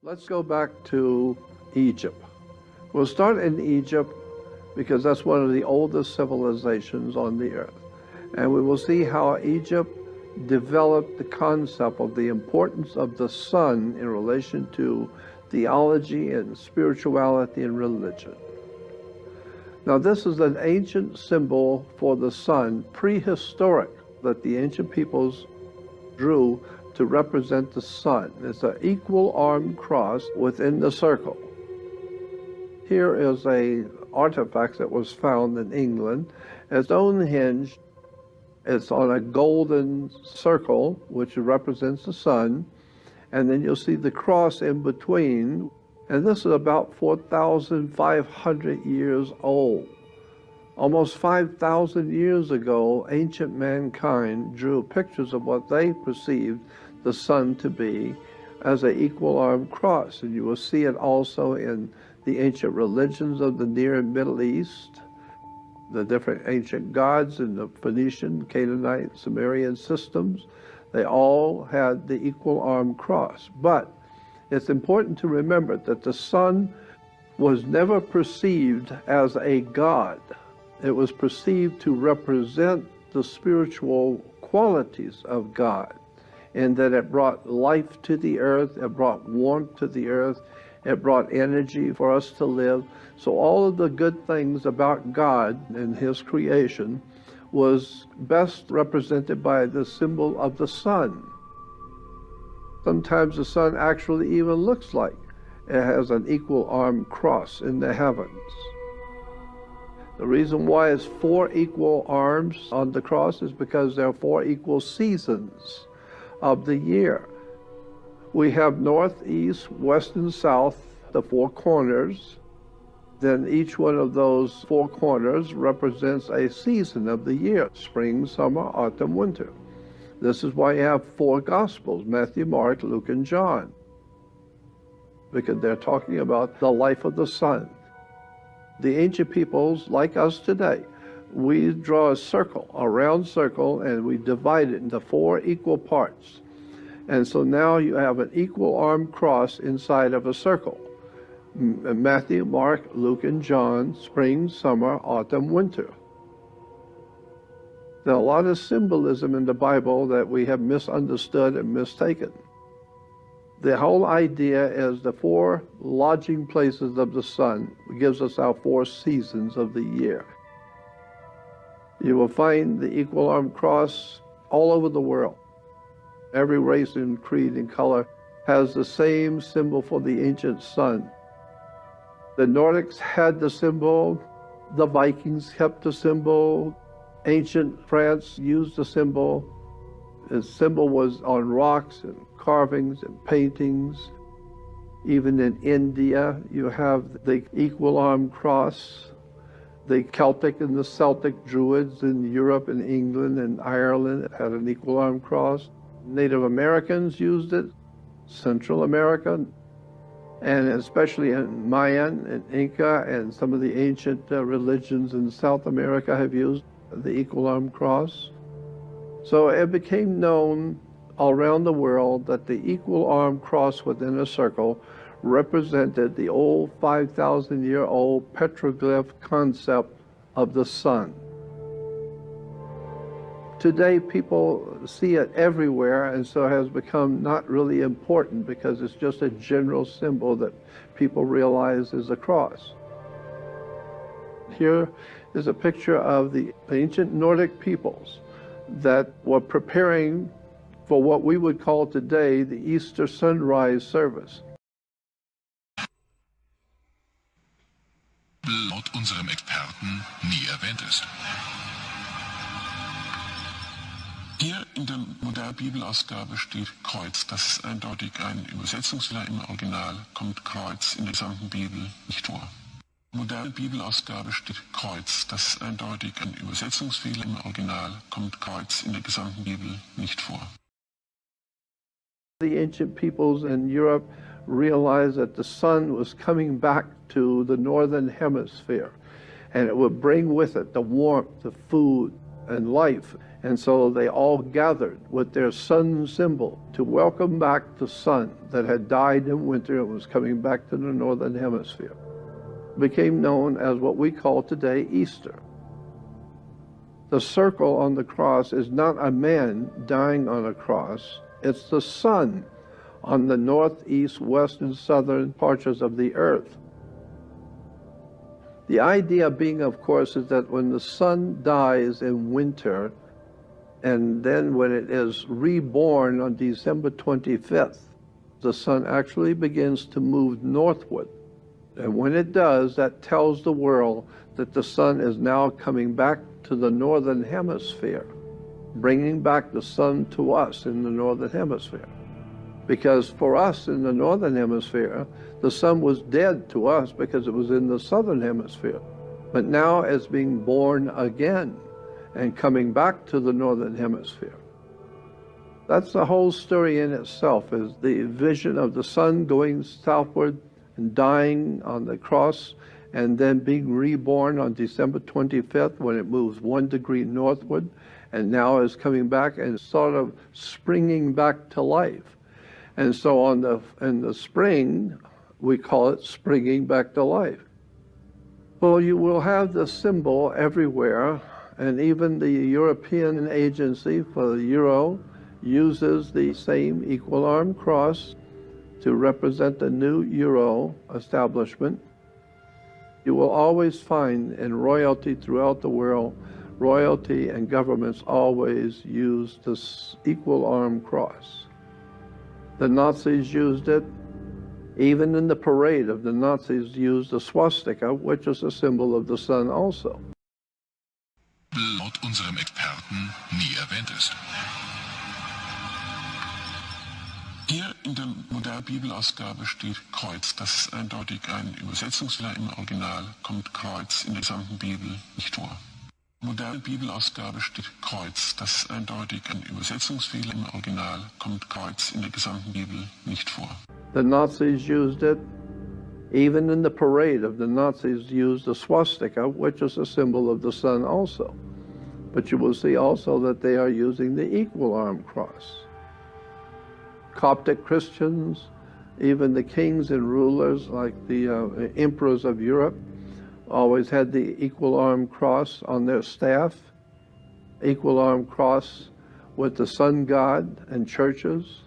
Let's go back to Egypt. We'll start in Egypt because that's one of the oldest civilizations on the earth. And we will see how Egypt developed the concept of the importance of the sun in relation to theology and spirituality and religion. Now, this is an ancient symbol for the sun, prehistoric, that the ancient peoples drew to represent the sun. It's an equal-armed cross within the circle. Here is an artifact that was found in England at Stonehenge. It's on a golden circle, which represents the sun, and then you'll see the cross in between, and this is about 4,500 years old. Almost 5,000 years ago, ancient mankind drew pictures of what they perceived the sun to be as an equal-armed cross. And you will see it also in the ancient religions of the Near and Middle East, the different ancient gods in the Phoenician, Canaanite, Sumerian systems. They all had the equal-armed cross. But it's important to remember that the sun was never perceived as a god. It was perceived to represent the spiritual qualities of God, in that it brought life to the earth, it brought warmth to the earth, it brought energy for us to live. So all of the good things about God and His creation was best represented by the symbol of the sun. Sometimes the sun actually even looks like it has an equal-armed cross in the heavens. The reason why it's 4 equal arms on the cross is because there are 4 equal seasons of the year. We have north, east, west, and south, the 4 corners. Then each one of those 4 corners represents a season of the year: spring, summer, autumn, winter. This is why you have 4 Gospels: Matthew, Mark, Luke, and John, because they're talking about the life of the sun. The ancient peoples, like us today, we draw a circle, a round circle, and we divide it into 4 equal parts. And so now you have an equal-armed cross inside of a circle. Matthew, Mark, Luke, and John, spring, summer, autumn, winter. There are a lot of symbolism in the Bible that we have misunderstood and mistaken. The whole idea is the 4 lodging places of the sun gives us our 4 seasons of the year. You will find the equal-armed cross all over the world. Every race and creed and color has the same symbol for the ancient sun. The Nordics had the symbol, the Vikings kept the symbol, ancient France used the symbol. The symbol was on rocks and carvings and paintings. Even in India, you have the equal-armed cross. The Celtic and the Celtic Druids in Europe and England and Ireland had an equal-armed cross. Native Americans used it, Central America, and especially in Mayan and Inca and some of the ancient religions in South America have used the equal-armed cross. So it became known all around the world that the equal-armed cross within a circle represented the old 5,000-year-old petroglyph concept of the sun. Today people see it everywhere, and so it has become not really important because it's just a general symbol that people realize is a cross. Here is a picture of the ancient Nordic peoples that were preparing for what we would call today the Easter sunrise service. Laut unserem Experten nie erwähnt ist. Hier in der modernen Bibelausgabe steht Kreuz. Das ist eindeutig ein Übersetzungsfehler. Im Original kommt Kreuz in der gesamten Bibel nicht vor. Moderne Bibelausgabe steht Kreuz. Das ist eindeutig ein Übersetzungsfehler. Im Original kommt Kreuz in der gesamten Bibel nicht vor. The ancient peoples in Europe realized that the sun was coming back to the northern hemisphere, and it would bring with it the warmth, the food, and life. And so they all gathered with their sun symbol to welcome back the sun that had died in winter and was coming back to the northern hemisphere. It became known as what we call today Easter. The circle on the cross is not a man dying on a cross, it's the sun on the north, east, west, and southern parts of the earth. The idea being, of course, is that when the sun dies in winter, and then when it is reborn on December 25th, the sun actually begins to move northward. And when it does, that tells the world that the sun is now coming back to the northern hemisphere, bringing back the sun to us in the northern hemisphere. Because for us in the northern hemisphere, the sun was dead to us because it was in the southern hemisphere. But now it's being born again and coming back to the northern hemisphere. That's the whole story in itself, is the vision of the sun going southward and dying on the cross and then being reborn on December 25th when it moves 1 degree northward and now is coming back and sort of springing back to life. And so in the spring, we call it springing back to life. Well, you will have the symbol everywhere, and even the European Agency for the Euro uses the same equal arm cross to represent the new Euro establishment. You will always find in royalty throughout the world, royalty and governments always use this equal arm cross. The Nazis used it. Even in the parade of the Nazis used the swastika, which is a symbol of the sun also. Laut unserem Experten nie erwähnt ist. Hier in der modernen Bibelausgabe steht Kreuz. Das ist eindeutig ein Übersetzungsfehler. Im Original kommt Kreuz in der gesamten Bibel nicht vor. Moderne Bibelausgabe steht Kreuz. Das ist eindeutig ein Übersetzungsfehler. Im Original kommt Kreuz in der gesamten Bibel nicht vor. The Nazis used it. Even in the parade of the Nazis used the swastika, which is a symbol of the sun also. But you will see also that they are using the equal arm cross. Coptic Christians, even the kings and rulers like the emperors of Europe, always had the equal arm cross on their staff, equal arm cross with the sun god and churches.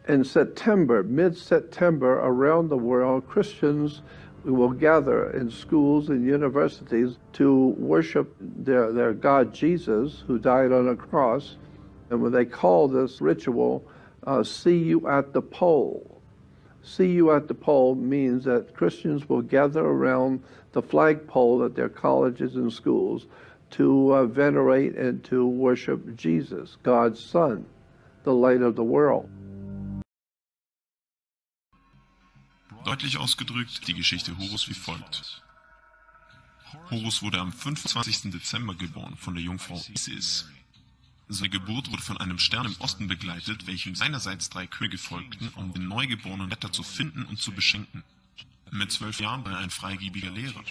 In September, mid-September, around the world, Christians will gather in schools and universities to worship their God Jesus, who died on a cross. And when they call this ritual, see you at the pole. See you at the pole means that Christians will gather around the flagpole at their colleges and schools to venerate and to worship Jesus, God's Son, the light of the world. Deutlich ausgedrückt die Geschichte Horus wie folgt. Horus wurde am 25. Dezember geboren von der Jungfrau Isis. Seine Geburt wurde von einem Stern im Osten begleitet, welchem seinerseits 3 Könige folgten, um den neugeborenen Retter zu finden und zu beschenken. Mit 12 Jahren war er ein freigebiger Lehrer.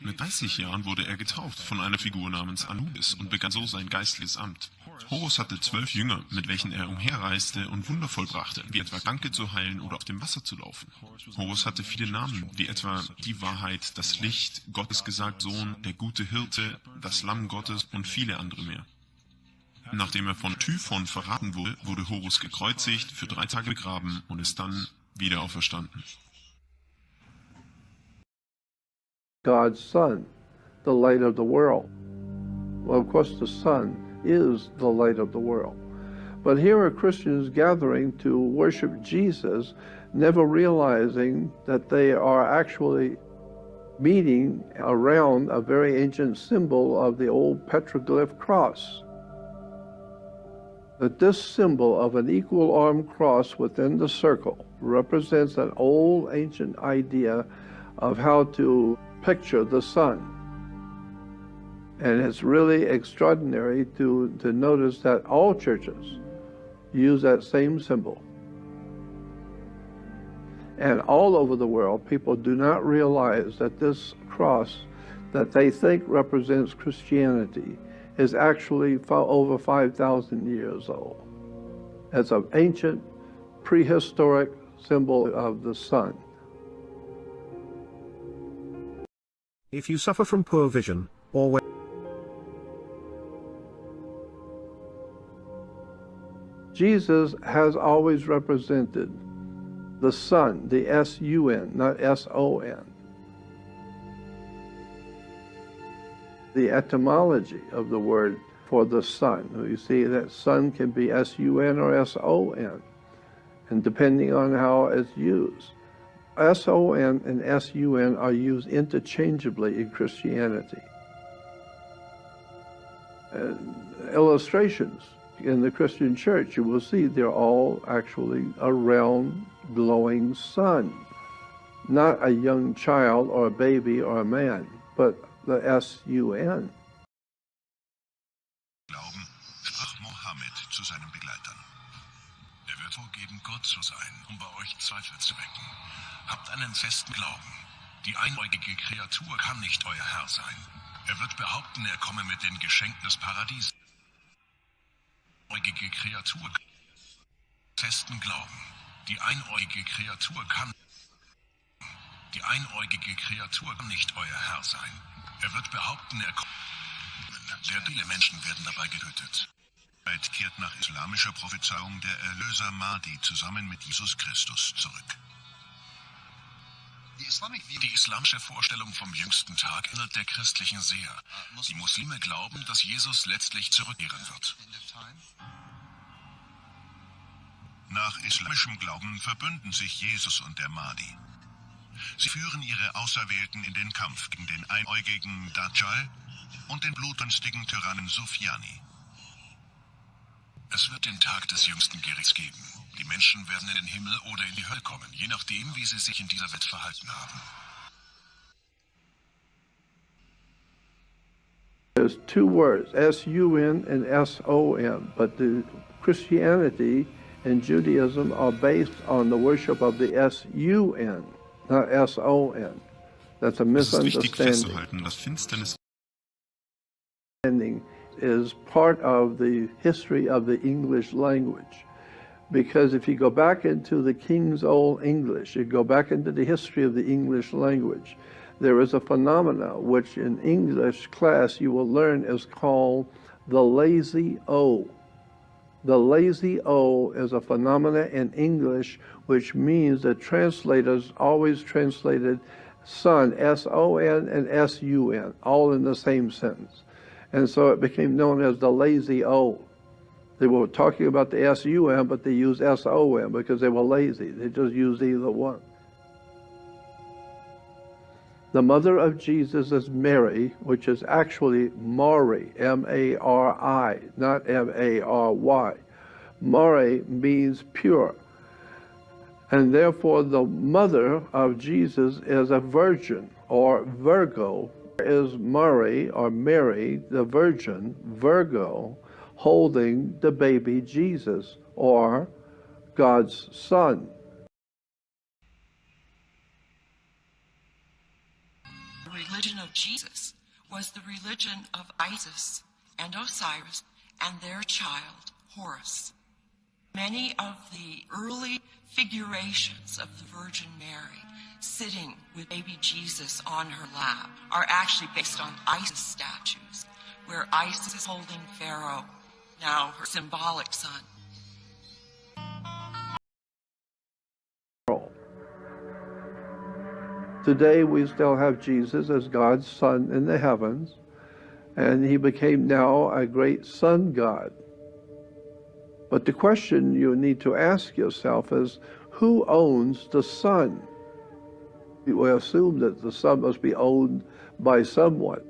Mit 30 Jahren wurde er getauft von einer Figur namens Anubis und begann so sein geistliches Amt. Horus hatte 12 Jünger, mit welchen er umherreiste und Wunder vollbrachte, wie etwa Kranke zu heilen oder auf dem Wasser zu laufen. Horus hatte viele Namen, wie etwa die Wahrheit, das Licht, Gottes gesagt Sohn, der gute Hirte, das Lamm Gottes und viele andere mehr. Nachdem er von Typhon verraten wurde, wurde Horus gekreuzigt, für 3 Tage begraben und ist dann wieder auferstanden. God's Son, the light of the world. Well, of course, the sun is the light of the world. But here are Christians gathering to worship Jesus, never realizing that they are actually meeting around a very ancient symbol of the old petroglyph cross. That this symbol of an equal arm cross within the circle represents an old ancient idea of how to picture the sun. And it's really extraordinary to notice that all churches use that same symbol. And all over the world, people do not realize that this cross that they think represents Christianity is actually over 5,000 years old. It's an ancient, prehistoric symbol of the sun. If you suffer from poor vision, or when Jesus has always represented the sun, the S-U-N, not S-O-N. The etymology of the word for the sun. You see that sun can be S-U-N or S-O-N, and depending on how it's used. S-O-N and S-U-N are used interchangeably in Christianity. Illustrations in the Christian church, you will see they're all actually a round, glowing sun. Not a young child or a baby or a man, but the S-U-N. Glauben, sprach Mohammed zu seinen Begleitern. Er wird vorgeben, Gott zu sein, bei euch Zweifel zu wecken. Habt einen festen Glauben. Die einäugige Kreatur kann nicht euer Herr sein. Er wird behaupten, er komme mit den Geschenken des Paradieses. Einäugige Kreatur. Festen Glauben. Die einäugige Kreatur kann nicht euer Herr sein. Er wird behaupten, er kommt. Sehr viele Menschen werden dabei getötet. Bald kehrt nach islamischer Prophezeiung der Erlöser Mahdi zusammen mit Jesus Christus zurück. Die islamische Vorstellung vom jüngsten Tag ähnelt der christlichen sehr. Die Muslime glauben, dass Jesus letztlich zurückkehren wird. Nach islamischem Glauben verbünden sich Jesus und der Mahdi. Sie führen ihre Auserwählten in den Kampf gegen den einäugigen Dajjal und den blutrünstigen Tyrannen Sufjani. Es wird den Tag des jüngsten Gerichts geben. Die Menschen werden in den Himmel oder in die Hölle kommen, je nachdem, wie sie sich in dieser Welt verhalten haben. There's two words, S-U-N and S-O-N, but the Christianity and Judaism are based on the worship of the S-U-N, not S-O-N. That's a Es ist wichtig misunderstanding. festzuhalten, dass Finsternis Is part of the history of the English language. Because if you go back into the King's Old English, you go back into the history of the English language, there is a phenomena which in English class you will learn is called the lazy O. The lazy O is a phenomena in English which means that translators always translated sun, S-O-N and S-U-N, all in the same sentence. And so it became known as the lazy O. They were talking about the S-U-N, but they used S-O-N because they were lazy. They just used either one. The mother of Jesus is Mary, which is actually Mari, M-A-R-I, not M-A-R-Y. Mari means pure. And therefore the mother of Jesus is a virgin, or Virgo, is Mary, or Mary, the virgin, Virgo, holding the baby Jesus, or God's son. The religion of Jesus was the religion of Isis and Osiris and their child, Horus. Many of the early figurations of the Virgin Mary sitting with baby Jesus on her lap are actually based on Isis statues, where Isis is holding Pharaoh, now her symbolic son. Today we still have Jesus as God's son in the heavens, and he became now a great sun god. But the question you need to ask yourself is, who owns the sun? We assume that the sun must be owned by someone.